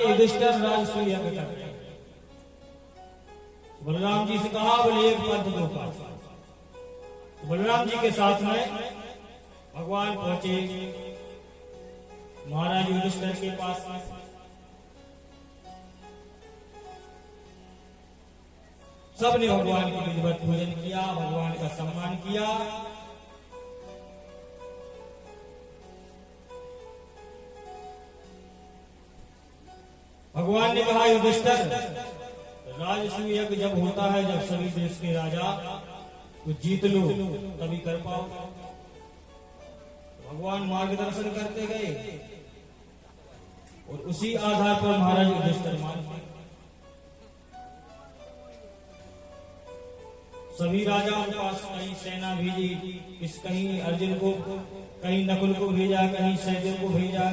युधिष्ठिर राजसूय यज्ञ कर रहे। बलराम जी से कहा, बोले एक पंथ दो पास। बलराम जी के साथ में भगवान पहुंचे महाराज युधिष्ठिर के पास। सबने भगवान की विधिवत पूजन किया, भगवान का सम्मान किया। भगवान ने कहा, युधिष्ठिर, राजसूय यज्ञ जब होता है, जब सभी देश के राजा कुछ जीत लो तभी कर पाओ। भगवान मार्गदर्शन करते गए और उसी आधार पर महाराज युधिष्ठिर मान गए। सभी राजाओं के पास कहीं सेना भेजी, कहीं अर्जुन को, कहीं नकुल को भेजा, कहीं सहदेव को भेजा।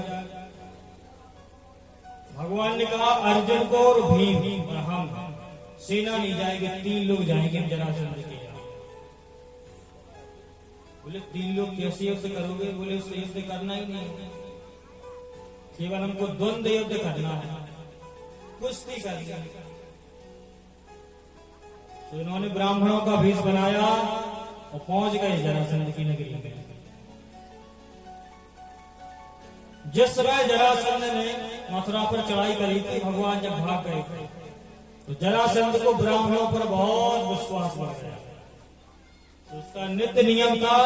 भगवान ने कहा, अर्जुन को और भीम और हम सेना नहीं जाएंगे, 3 लोग जाएंगे जरासंध के यहाँ। बोले 3 लोग कैसे युद्ध करोगे? बोले उससे युद्ध करना ही नहीं, केवल हमको द्वंद्व युद्ध करना है, कुश्ती करनी है। तो इन्होंने ब्राह्मणों का भेष बनाया और पहुंच गए जरासंध की नगरी में। जिस समय जरासंध ने मथुरा पर चढ़ाई करी थी, भगवान जब भाग गए थे, तो जरासंध को ब्राह्मणों पर बहुत विश्वास बढ़ गया। तो उसका नित्य नियम था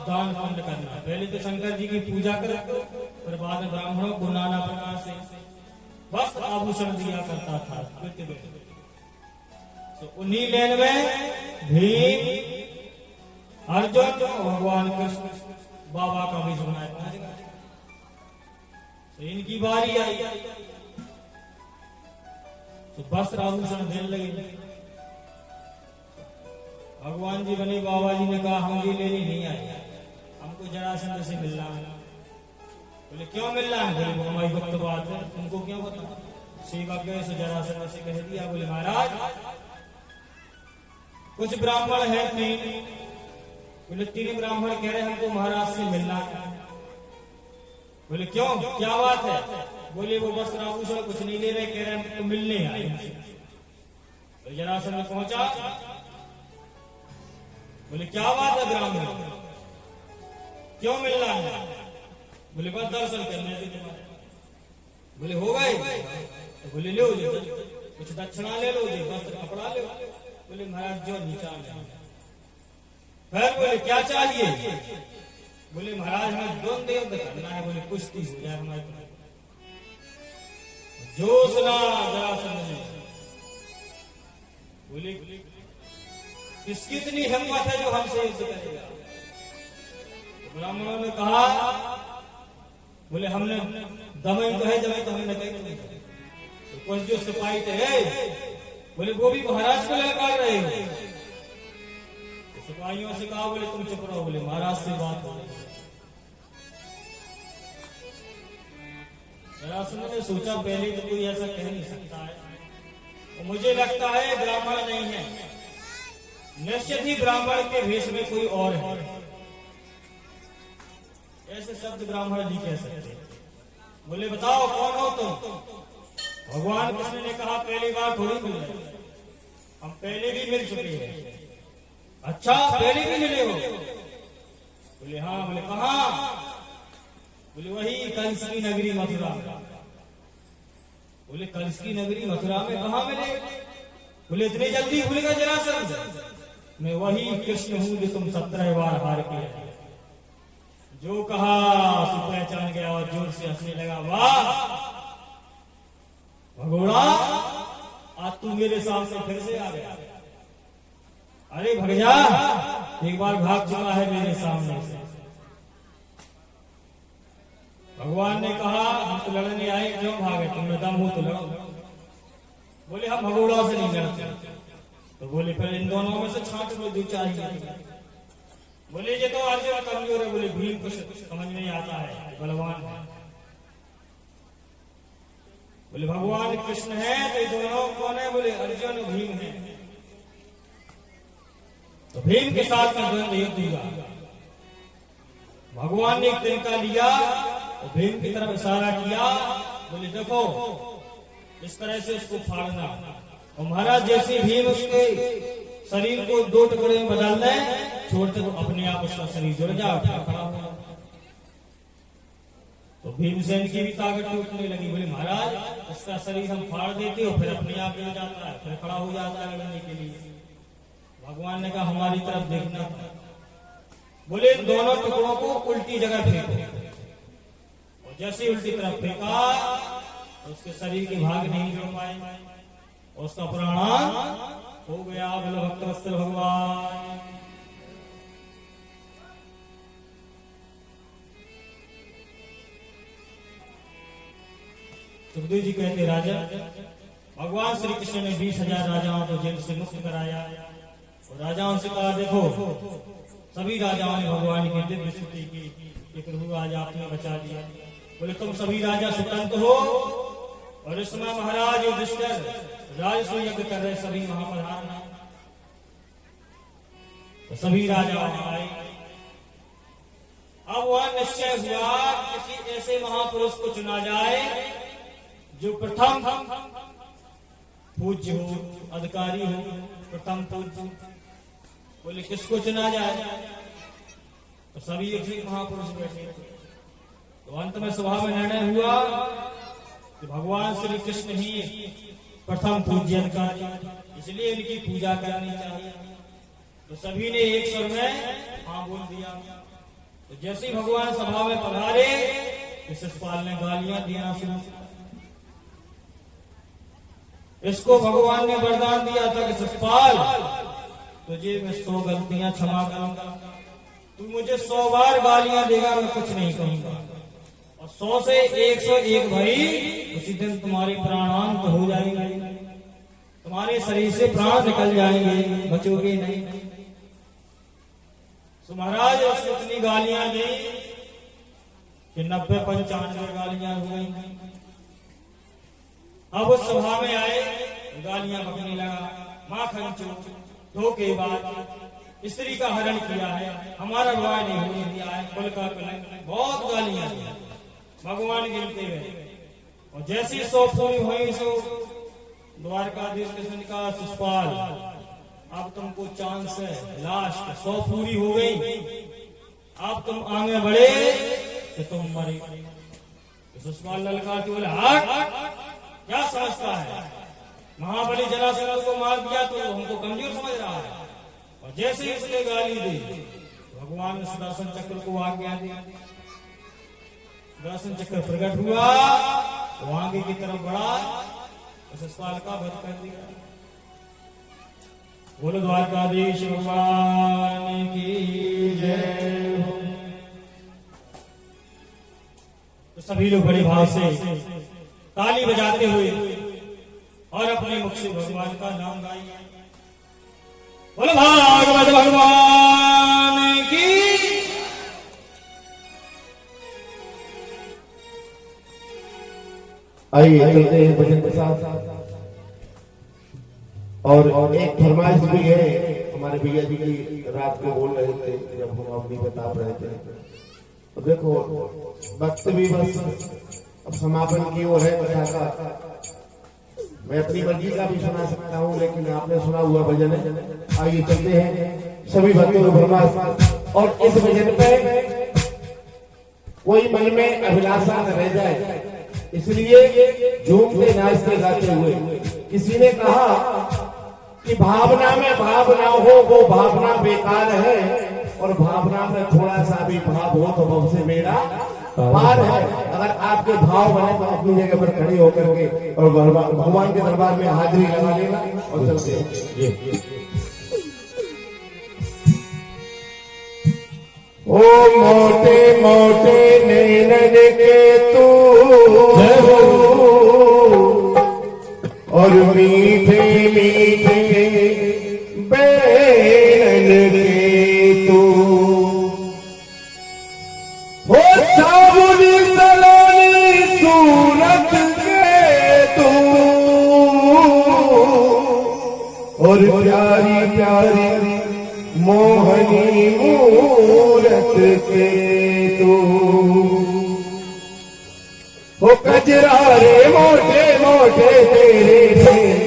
दान पुण्य करना। पहले तो शंकर जी की पूजा करते, फिर बाद में ब्राह्मणों को नाना प्रकार से वस्त्र आभूषण दिया करता था। तो उन्हीं लेन में भीम, अर्जुन और भगवान कृष्ण बाबा का भी बनाया। तो इनकी बारी आई तो वस्त्र आभूषण देने लगे। भगवान जी बने, बाबा जी ने कहा, हम ये लेने नहीं आए, हमको जरासंध से मिलना है। बोले क्यों मिलना है? बोले वो हमारी गुप्त बात है, तुमको क्यों बता? सेवक गए सो जरासंध से कह दिया। बोले महाराज, कुछ ब्राह्मण है 3, बोले 3 ब्राह्मण कह रहे हमको महाराज से मिलना है। बोले क्यों, क्या बात है? बोले वो वस्त्र आभूषण कुछ नहीं ले रहे, कह रहे हमको मिलने आए। तो जरासंध पहुंचा, बोले क्या बात है ब्राह्मण, क्यों मिलना है? बोले बस दर्शन करने से तुम्हारे। बोले हो गए? तो बोले लो, कुछ दक्षिणा ले लो, वस्त्र कपड़ा ले। बोले महाराज जो नीचा है। फिर बोले क्या चाहिए? बोले महाराज हमें द्वंद्व युद्ध करना है। बोले कुश्ती हो जाए हमारे। जो सुना जरासंध ने, बोले किसकी इतनी हिम्मत है जो हमसे युद्ध करेगा? ब्राह्मणों ने कहा, बोले हमने दमई तो है, जमे तो हमने कहीं नहीं। तो कुछ जो सिपाही थे, बोले वो भी महाराज को ललकार रहे हो। तो सिपाहियों से कहा, बोले तुम चुप रहो, बोले महाराज से बात हो। जरासंध ने सोचा पहले तो कोई ऐसा कह नहीं सकता है, तो मुझे लगता है ब्राह्मण नहीं है, निश्चित ही ब्राह्मण के भेष में कोई और है। ऐसे शब्द ब्राह्मण नहीं कह सकते। बोले बताओ कौन हो तुम? भगवान कृष्ण ने कहा, पहली बार थोड़ी मिल रहे, हम पहले भी मिल चुके हैं। अच्छा, पहले भी मिले हो? बोले हाँ। बोले कहाँ? बोले वही कंस की नगरी मथुरा में। बोले कंस की नगरी मथुरा में कहाँ मिले? बोले इतनी जल्दी भूल गए जरासंध? मैं वही कृष्ण हूं जो तुम 17 बार हार के जो कहा सो पहचान गया और जोर से हंसने लगा। वाह भगोड़ा, आज तू मेरे सामने फिर से आ गया। अरे भग जा, एक बार भाग चुका है मेरे सामने से। भगवान ने कहा, हम तो लड़ने आए, क्यों भागे? तुम्हें दम हो तो लड़ो। बोले हम भगोड़ा से नहीं लड़ते। तो बोले फिर इन दोनों में से छांट लो, जो चाहिए। बोले ये तो अर्जुन कमजोर है। बोले भीम कुछ समझ नहीं आता है, बलवान है। बोले भगवान कृष्ण है तो दोनों कौन है? बोले अर्जुन भीम है। तो भीम के साथ में द्वंद्व युद्ध हुआ। भगवान ने एक तिनका लिया और भीम की तरफ इशारा किया। बोले देखो इस तरह से उसको फाड़ना। और महाराज जैसे भीम उसके शरीर को 2 टुकड़े में बदल दें, छोड़ते तो अपने आप उसका शरीर जुड़ जाए, खड़ा हो। तो भीमसेन की भी ताकत टूटने लगी। बोले महाराज उसका शरीर हम फाड़ देते हो, फिर अपने आप जुड़ जाता है, फिर खड़ा हो जाता है लड़ने के लिए। भगवान ने कहा हमारी तरफ देखना। बोले इन दोनों टुकड़ों को उल्टी जगह फेंको। और जैसे उल्टी तरफ फेंका तो उसके शरीर के भाग नहीं जुड़ पाए और उसका प्राण हो गया। बोलो भक्तवत्सल भगवान। सुखदेव जी कहते राजा, भगवान श्री कृष्ण ने 20,000 राजाओं को जेल से मुक्त कराया और राजाओं से कहा देखो सभी राजाओं ने भगवान की दिव्य स्तुति की कि प्रभु आज आपने बचा दिया। बोले तुम सभी राजा स्वतंत्र हो। और इस समय महाराज युधिष्ठिर राजस्व यज्ञ कर रहे सभी महाप्रधान, तो सभी राजा आए। अब वह निश्चय हुआ किसी ऐसे महापुरुष को चुना जाए जो प्रथम पूज्य हो, अधिकारी हो, प्रथम पूज्य। बोले किसको चुना जाए? तो सभी एक महापुरुष बैठे। तो अंत में सभा में निर्णय हुआ कि भगवान श्री कृष्ण ही प्रथम पूज्य अधिकारी, इसलिए इनकी पूजा करनी चाहिए। तो सभी ने एक स्वर में हाँ बोल दिया। तो जैसे ही भगवान सभा में पधारे, शिशुपाल ने गालियां देना शुरू किया। इसको भगवान ने वरदान दिया था कि शिशुपाल तुझे मैं 100 गलतियां क्षमा करूंगा, तू मुझे 100 बार गालियां देगा, मैं कुछ नहीं कहूंगा। और 100 से 101 भरी उसी दिन तुम्हारी प्राणांत हो जाएंगे, तुम्हारे शरीर से प्राण निकल जाएंगे, बचोगे नहीं। तो महाराज उसने इतनी गालियां दी कि 90-95 गालियां हो गई। अब उस सभा में आए, गालियां बकने लगा, माखन चोर, धोखेबाज, स्त्री का हरण किया है, हमारा विवाह नहीं होने दिया है, कुल का कलंक, बहुत गालियां दी भगवान गिनते हुए। और जैसी 100 पूरी हुई सो द्वारकाधीश कृष्ण ने कहा शिशुपाल अब तुमको चांस है, लास्ट 100 पूरी हो गई, अब तुम आगे बढ़े तो तुम मरे। शिशुपाल ललकार के बोले हट, क्या समझता है? महाबली जरासंध को मार दिया तो हमको कमजोर समझ रहा है। और जैसे ही उसने गाली दी, भगवान ने सुदर्शन चक्र को आज्ञा दी, सुदर्शन चक्र प्रकट हुआ, वो आगे की तरफ बढ़ा, शिशुपाल का वध कर दिया। बोलो द्वारकाधीश भगवान की जय हो। तो सभी लोग बड़े भाव से ताली बजाते हुए और अपने मुख से भगवान का नाम गाइए। बोलो भागवत भगवान की। आइए चलते हैं भजन के साथ। और एक फरमाइश भी है, हमारे भैया जी की रात को बोल रहे थे जब हम अपनी बता रहे थे। तो देखो वक्त भी बस अब समापन की ओर है कथा का। मैं अपनी मर्जी का भी सुना सकता हूँ, लेकिन आपने सुना हुआ भजन है। आइए चलते हैं सभी भक्तों को फरमाइश। और इस भजन पे कोई मन में अभिलाषा न रह जाए, इसलिए झूमते नाचते गाते हुए। किसी ने कहा कि भावना में भाव ना हो वो भावना बेकार है, और भावना में थोड़ा सा भी भाव हो तो भव से मेरा पार है। अगर आपके भाव बने तो अपनी जगह पर खड़े होकर के और भगवान के दरबार में हाजिरी लगा लेना और चलते हैं। ओ मोटे मोटे नैनन के तू और मीठे मीठे बैनन के तू, हो सावनी सलोनी सूरत के तू, और प्यारी प्यारी मोहनी मूरत के तू, हो कजरा रे मोटे मोटे मोटे तेरे नैन।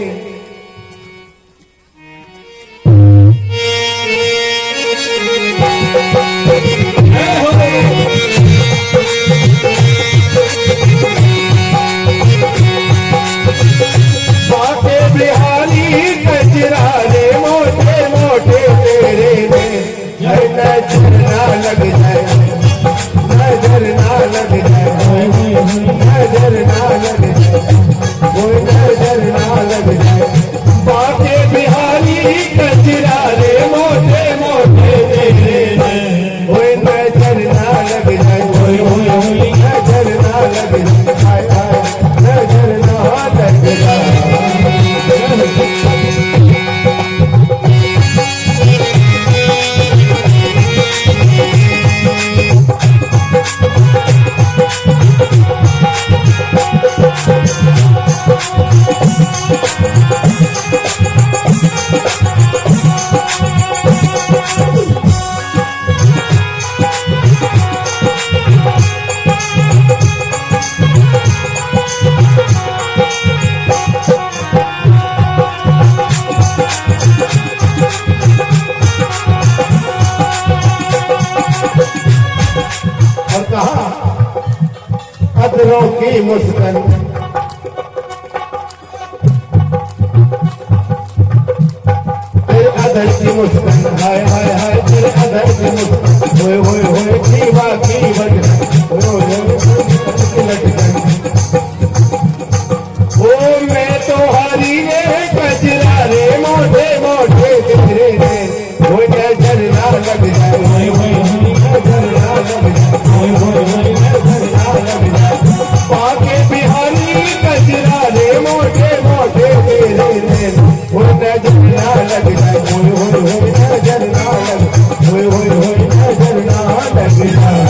बाटे बिहारी कजरारे मोटे मोटे तेरे नैन। नजर ना लग जाए, नजर ना लग जाए, नजर ना लग जाए, कोई नजर ना लग जाए। बाटे बिहारी कजरारे मोटे मोटे तेरे नैन। कोई नजर ना लग जाए, कोई नजर ना लग जाए, नजर ना लग जाए। और कहा अदरों की मुस्कान, तेरे अदर की मुस्कान, हाय हाय हाय तेरे अदर की मुस्कान, होए होए होए दीवा की वजह, होए होए की लटकन। ओ मैं तो हारी रे कजरारे मोटे मोटे तेरे नैन। कोई नजर ना लग जाए, नजर ना लग जाए, नजर ना लग जाए। बाके बिहारी कजरारे मोटे मोटे तेरे नैन। कोई नजर ना लग जाए, नजर ना लग, नजर ना लग जाए।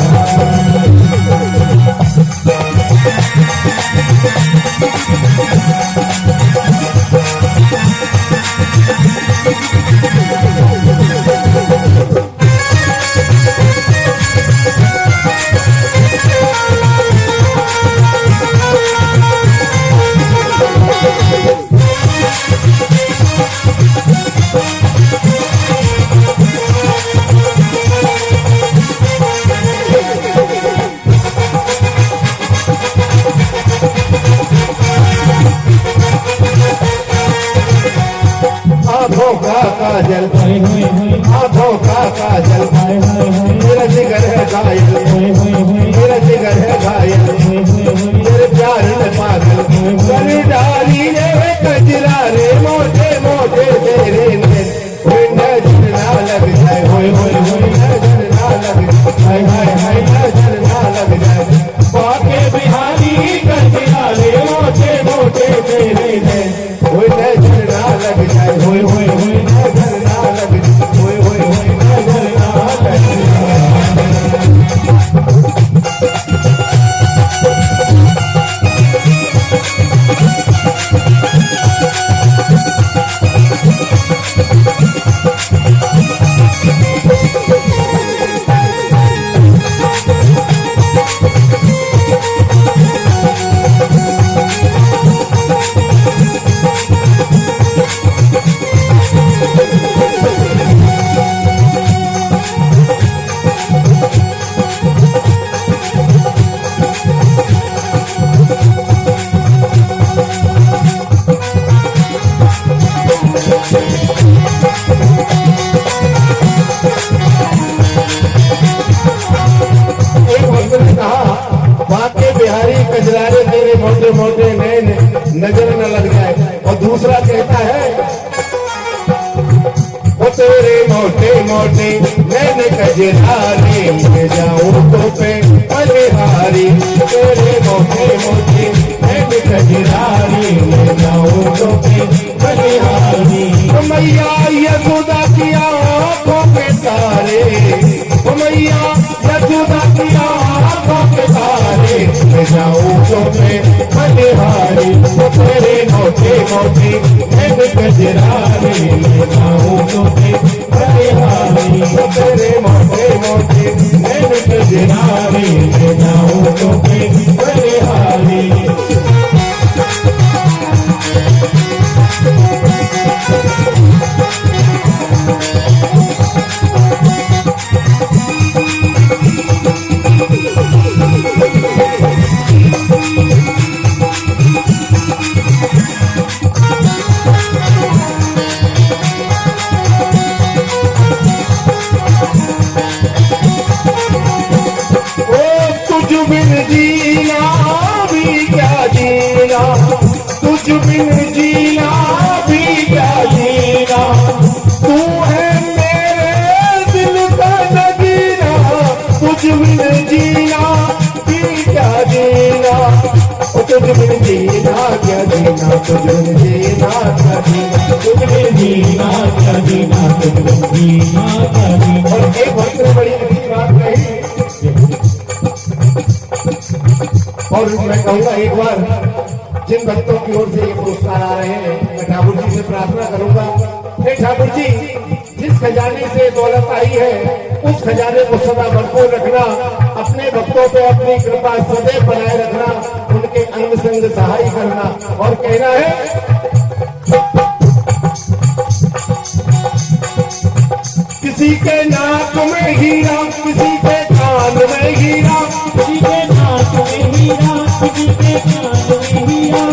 आंखों का काजल, आंखों का काजल, मेरा जिगर है घायल, मेरा जिगर है घायल, तेरे प्यार में पागल। गली डाली रे कजरारे मोटे मोटे तेरे नैन। कोई नजर ना लग जाए, नजर ना लग जाए, हाय हाय नजर ना लग जाए। बाके बिहारी कजरारे मोटे मोटे तेरे नैन। कोई नजर ना लग जाए, नजर ना लग जाए, नजर ना लग कजरारे तेरे मोटे मोटे नैन, नजर न लग जाए। और दूसरा कहता है वो तेरे मोटे मोटे नैन कजरारे, मैं जाऊं तो पे बलिहारी। तेरे मोटे मोटे नैन कजरारे, मैं जाऊं तो पे बलिहारी। मैया यशोदा की आंखों के तारे, मैया यशोदा की आंखों के तारे, मैं जाऊं तो पे बलिहारी। तेरे मोटे मोटे नैन कजरारे, मैं जाऊं तो पे बलिहारी। तेरे मोटे मोटे नैन कजरारे, मैं जाऊं तो पे बलिहारी। तुझ बिन जीना भी क्या जीना, तू है मेरे दिल का नगीना, तुझ बिन जीना भी क्या जीना, तुझ बिन जीना क्या जीना, तुझ बिन जीना क्या जीना, तुझ बिन जीना क्या जीना, तुझ बिन जीना क्या जीना। और एक भक्त ने बड़ी अच्छी बात कही, और मैं कहूँगा एक बार जिन भक्तों की ओर से ये पुरस्कार आ रहे हैं, मैं ठाकुर जी से प्रार्थना करूंगा, हे ठाकुर जी, जिस खजाने से दौलत आई है उस खजाने को सदा भरपूर रखना, अपने भक्तों पे अपनी कृपा सदैव बनाए रखना, उनके अंग संग सहाय करना। और कहना है किसी के नाक में हीरा, किसी के कान में हीरा, किसी के नाक में हीरा, किसी के कान में हीरा,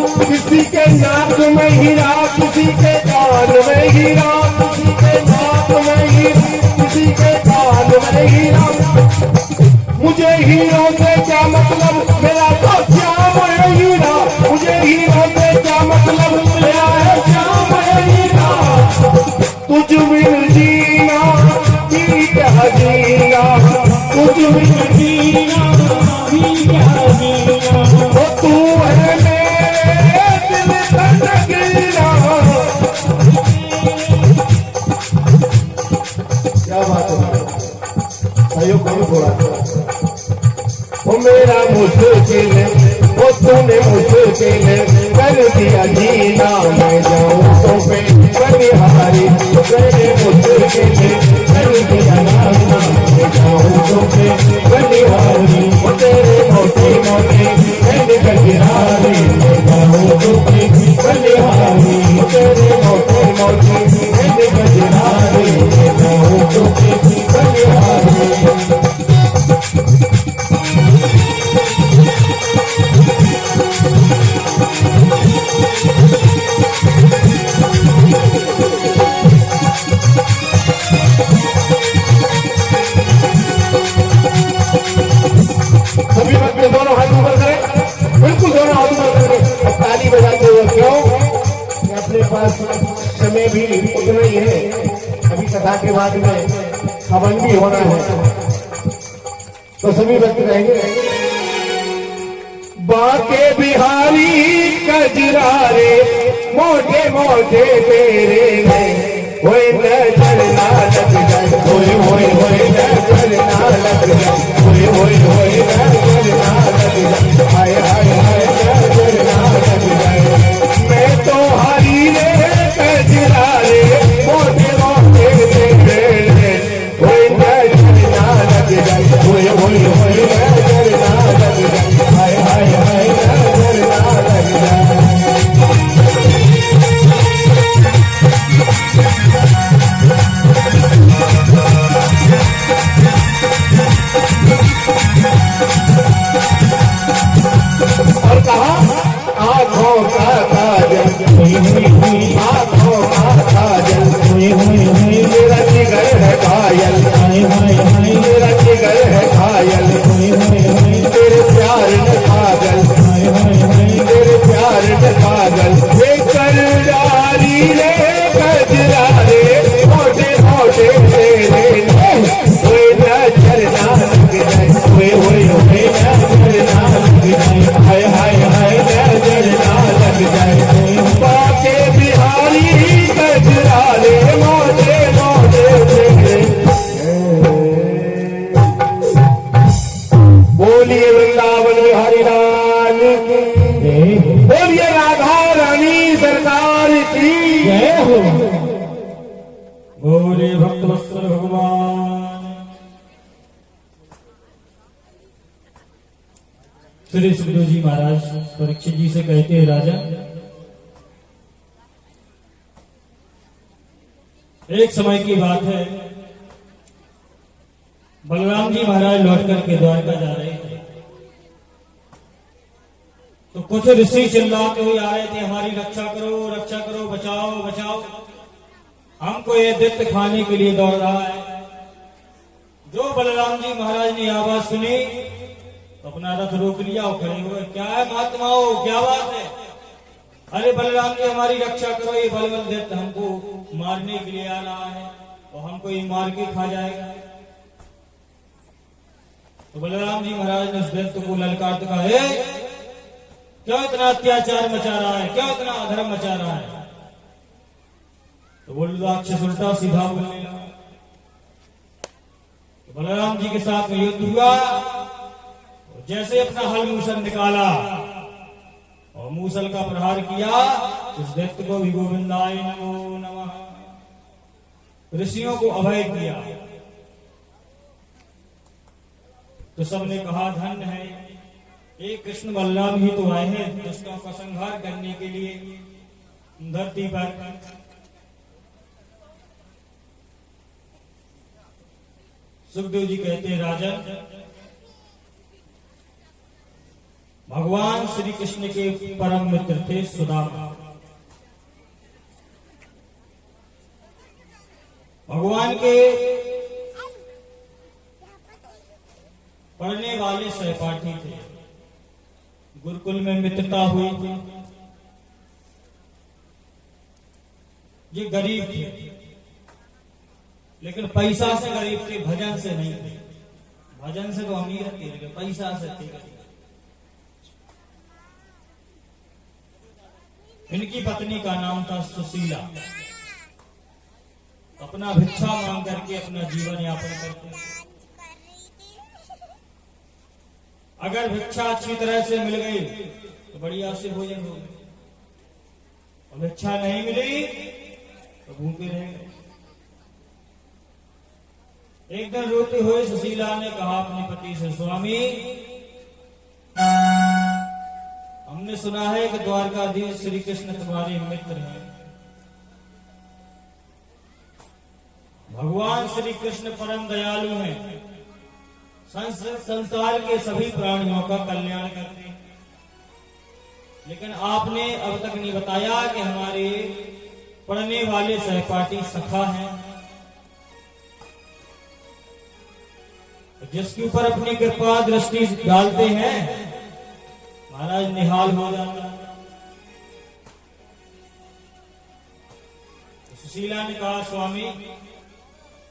किसी के नाक में हीरा, किसी के कान में हीरा, किसी के नाक में हीरा, किसी के कान में हीरा। मुझे हीरो से क्या मतलब, मेरा तो श्याम है हीरा, मुझे हीरो से क्या मतलब, मेरा है श्याम है हीरा। तुझ बिन जीना भी क्या जीना, तुझ बिन जीना भी क्या जीना, वो तू है मेरे दिल का नगीना। क्या बात है, सहयोग करो थोड़ा। वो मेरा मुश्किल, वो तूने मुश्किल कर दिया जीना, मैं जाऊँ तो पे बलिहारी, तेरे मुश्किल कर दिया जीना, मैं जाऊँ तो पे बलिहारी, वो तेरे मोटे मोटे मैंने गलिहारी, मैं जाऊँ तो पे बलिहारी, वो तेरे मोटे मोटे मैंने गलिहारी, मैं जाऊँ तो पे बलिहारी। सभी बच्चे दोनों हाथ ऊपर करें, बिल्कुल दोनों हाथ ऊपर करें, अब ताली बजाते हुए। क्यों कि अपने पास समय भी उतना ही है, अभी कथा के बाद में हवन भी होना है, तो सभी बच्चे रहेंगे। बाके बिहारी कजरारे मोटे मोटे तेरे में, कोई नजर ना लग जाए, कोई होए होए नजर ना लग जाए, कोई होए होए नजर ना लग जाए, हाय हाय हाय नजर ना लग जाए। मैं तो हरी रे कजरारे मोटे मोटे तेरे में, कोई नजर ना लग जाए, कोई होए होए नजर ना लग जाए, हाय हाय हाय नजर ना लग जाए। और कहा आंखों का काजल, आंखों का काजल, मेरा जिगर है घायल, मेरा जिगर है घायल, तेरे प्यार ने पागल, तेरे प्यार ने पागल, कर डाली रे कजरा रे मोटे मोटे तेरे, कोई नजर ना लग जाए, कोई होए होए नजर ना लग जाए, हाय हाय हाय नजर ना लग जाए। बाके बिहारी कजरा रे मोटे मोटे तेरे। बोलिए वृंदावन बिहारी लाल की, बोलिए राधा रानी सरकार की जय हो। बोले भक्तवत्सल भगवान श्री सुखदेव जी महाराज परीक्षित जी से कहते हैं, राजा एक समय की बात है, बलराम जी महाराज लौट करके द्वारका जा रहे थे, तो कुछ ऋषि चिल्लाते हुए आ रहे थे, हमारी रक्षा करो, बचाओ बचाओ, हमको ये दैत्य खाने के लिए दौड़ रहा है। जो बलराम जी महाराज ने आवाज सुनी तो अपना रथ रोक लिया और खड़े हुए, क्या है महात्माओं, क्या बात है? अरे बलराम जी हमारी रक्षा करो, ये बलवल दैत्य हमको मारने के लिए आ रहा है और हमको ये मार के खा जाएगा। तो बलराम जी महाराज ने उस दैत्य को ललकारते कहा, हे क्यों इतना अत्याचार मचा रहा है, क्यों इतना अधर्म मचा रहा है? तो बोल राक्षस उल्टा सीधा बोलने लगा। तो बलराम जी के साथ में युद्ध हुआ, जैसे अपना हल मूसल निकाला और मूसल का प्रहार किया, उस दैत्य को भी गोविंदाय नमो नमः ऋषियों को अभय किया। तो सबने कहा धन्य है, एक कृष्ण बलराम ही तो आए हैं दुष्टों का संहार करने के लिए धरती पर। सुखदेव जी कहते हैं, राजन भगवान श्री कृष्ण के परम मित्र थे सुदामा। भगवान के पढ़ने वाले सहपाठी थे, गुरुकुल में मित्रता हुई थी। ये गरीब थे, लेकिन पैसा से गरीब थे, भजन से नहीं थे। भजन से तो अमीर थे, पैसा से थे। इनकी पत्नी का नाम था सुशीला। अपना भिक्षा मांग करके अपना जीवन यापन करते। अगर भिक्षा अच्छी तरह से मिल गई तो बढ़िया से भोजन हो गया, और भिक्षा नहीं मिली तो भूखे रह गए। एक दिन रोते हुए सुशीला ने कहा अपने पति से, स्वामी हमने सुना है कि द्वारकाधीश श्री कृष्ण तुम्हारे मित्र हैं। भगवान श्री कृष्ण परम दयालु हैं, संसार के सभी प्राणियों का कल्याण करते हैं। लेकिन आपने अब तक नहीं बताया कि हमारे पढ़ने वाले सहपाठी सखा हैं, जिसके ऊपर अपनी कृपा दृष्टि डालते हैं महाराज निहाल हो जाता। सुशीला ने कहा, स्वामी